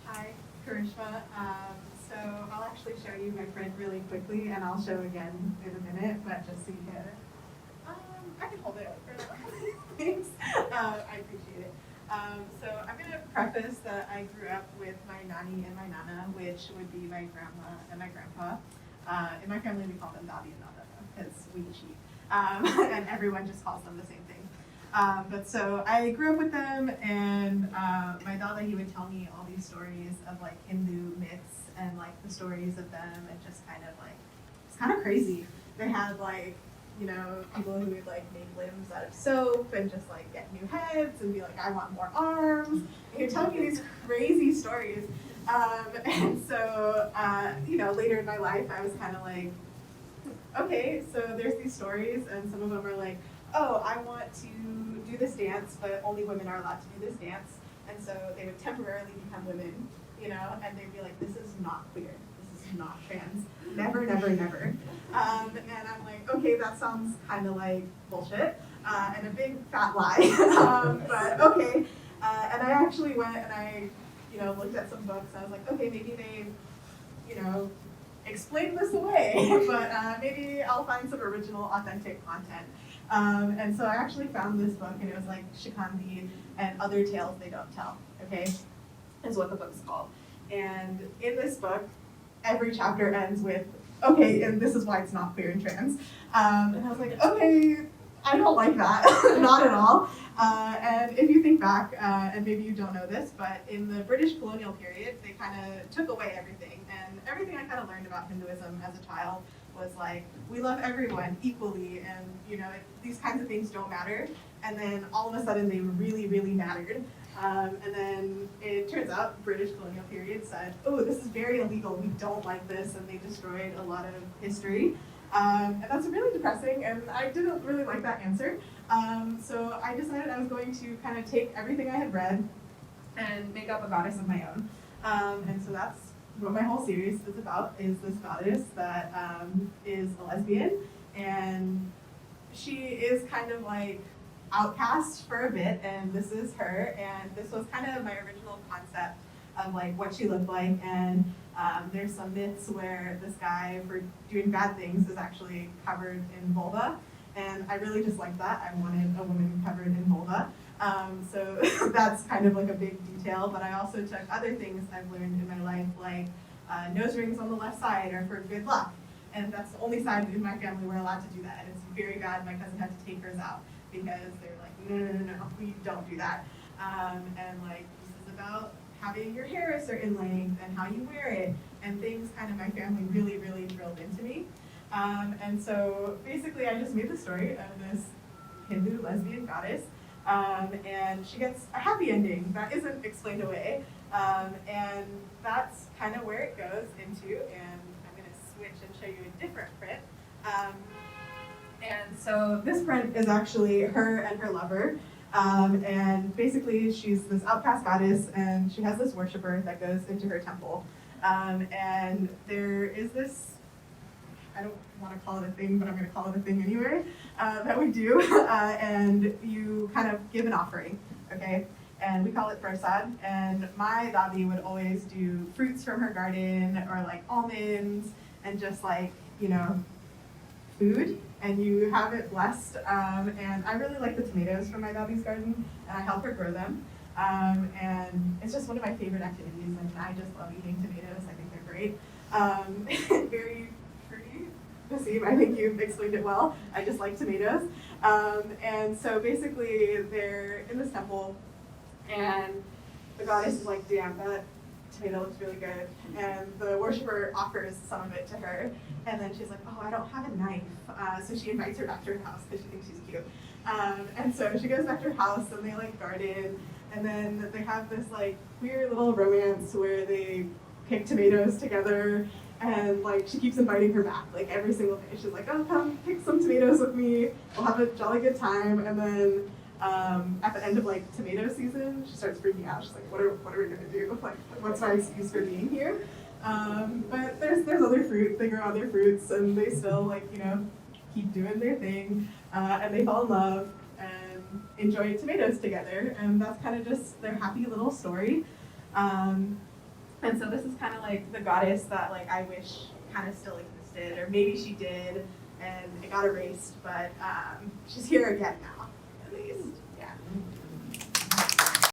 Hi, Karishma. So I'll actually show you my print really quickly, and I'll show again in a minute, but just so you get it. I can hold it up for now. Thanks. I appreciate it. So I'm going to preface that I grew up with my nani and my nana, which would be my grandma and my grandpa. In my family, we call them dadi and nana because we cheat. And everyone just calls them the same thing. But so I grew up with them, and my dada, he would tell me all these stories of like Hindu myths and like the stories of them, and just kind of like, it's kind of crazy. They had like, you know, people who would like make limbs out of soap and just like get new heads and be like, I want more arms. And he'd tell me these crazy stories. And so, you know, later in my life, I was kind of like, okay, so there's these stories, and some of them are like, oh, I want to do this dance, but only women are allowed to do this dance. And so they would temporarily become women, you know, and they'd be like, this is not queer. This is not trans. Never, never, never. And I'm like, okay, that sounds kind of like bullshit, and a big fat lie. But okay. And I actually went and I, you know, looked at some books. I was like, okay, maybe they, you know, explain this away, but maybe I'll find some original, authentic content. And so I actually found this book, and it was like Shikandi and Other Tales They Don't Tell, okay, is what the book's called. And in this book, every chapter ends with, okay, and this is why it's not queer and trans. And I was like, okay, I don't like that, not at all. And if you think back, and maybe you don't know this, but in the British colonial period, they kind of took away everything. And everything I kind of learned about Hinduism as a child was like, we love everyone equally, and you know, these kinds of things don't matter. And then all of a sudden they really, really mattered. And then it turns out British colonial period said, oh, this is very illegal, we don't like this, and they destroyed a lot of history. And that's really depressing, and I didn't really like that answer. So I decided I was going to kind of take everything I had read and make up a goddess of my own. And so that's what my whole series is about, is this goddess that is a lesbian, and she is kind of like outcast for a bit, and this is her, and this was kind of my original concept of like what she looked like. And there's some myths where this guy, for doing bad things, is actually covered in vulva, and I really just liked that. I wanted a woman covered in vulva. So that's kind of like a big detail, but I also took other things I've learned in my life, like nose rings on the left side are for good luck, and that's the only side in my family we're allowed to do that, and it's very bad. My cousin had to take hers out because they're like, no, we don't do that. And like, this is about having your hair a certain length and how you wear it, and things kind of my family really, really drilled into me. And so basically I just made the story of this Hindu lesbian goddess, and she gets a happy ending that isn't explained away, and that's kind of where it goes into. And I'm going to switch and show you a different print. And so this print is actually her and her lover, and basically she's this outcast goddess, and she has this worshiper that goes into her temple, and there is this, I don't want to call it a thing, but I'm going to call it a thing anyway, that we do, and you kind of give an offering, okay? And we call it prasad, and my dadi would always do fruits from her garden, or like almonds, and just like, you know, food, and you have it blessed. And I really like the tomatoes from my dadi's garden, and I help her grow them. And it's just one of my favorite activities, and I just love eating tomatoes. I think they're great. Very fruity. Naseem, I think you've explained it well. I just like tomatoes. And so basically they're in this temple, and the goddess is like, damn, that tomato looks really good. And the worshiper offers some of it to her. And then she's like, oh, I don't have a knife. So she invites her back to her house because she thinks she's cute. And so she goes back to her house, and they like garden. And then they have this like weird little romance where they pick tomatoes together. And like she keeps inviting her back like every single day. She's like, oh, come pick some tomatoes with me. We'll have a jolly good time. And then at the end of like tomato season, she starts freaking out. She's like, what are we gonna do? Like, what's my excuse for being here? But there's other fruit. They grow other fruits, and they still like, you know, keep doing their thing, and they fall in love and enjoy tomatoes together. And that's kind of just their happy little story. And so this is kind of like the goddess that like I wish kind of still existed, or maybe she did and it got erased, but she's here again now.